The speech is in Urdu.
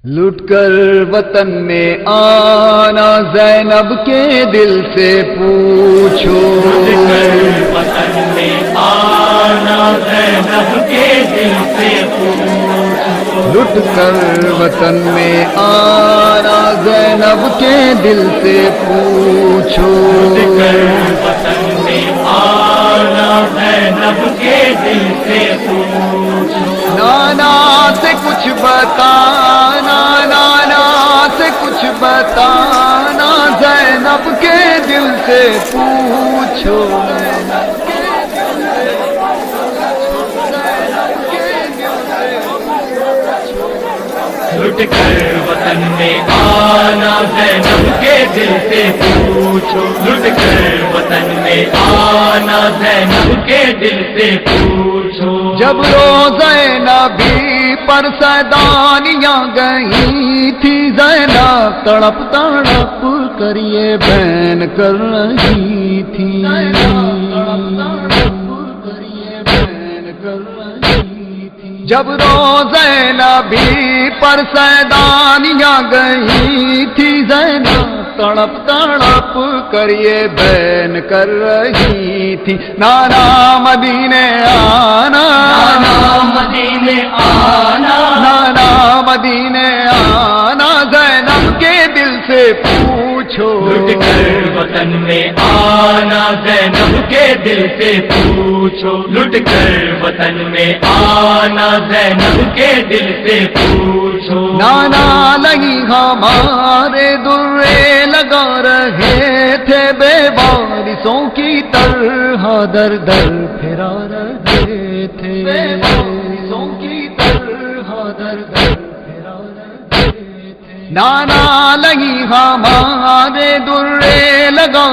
لٹ کر وطن میں آنا زینب کے دل سے پوچھو، لٹ کر وطن میں آنا زینب کے دل سے پوچھو، لٹ کر وطن میں آنا زینب کے دل سے پوچھو، لٹ کر وطن میں آنا زینب کے دل سے پوچھو، نانا سے کچھ بتانا، نانا سے کچھ بتانا زینب کے دل سے پوچھو، لٹ کر وطن میں آنا زینب کے دل سے پوچھو، لٹ کر وطن میں آنا زینب کے دل سے پوچھو، جب روزہ نبی پر سیدانیاں گئی تھی زینب تڑپ تڑپ کر یہ بین کر رہی تھی، جب روزہ نبی پر سیدانیاں گئی تھی زینب تڑپ تڑپ کر یہ بین کر رہی تھی، نانا مدینے آنا، نانا مدینے آنا، نانا مدینے آنا زینب کے دل سے پوچھو، لٹ کر وطن میں آنا زینب کے دل سے پوچھو، لٹ کر وطن میں آنا زینب کے دل سے پوچھو، نانا لگی ہمارے درے لگا رہے تھے بے وارثوں کی طرح در در پھرا رہے تھے، بے وارثوں کی طرح در در پھرا رہے تھے، نانا لگی ہمارے درے لگا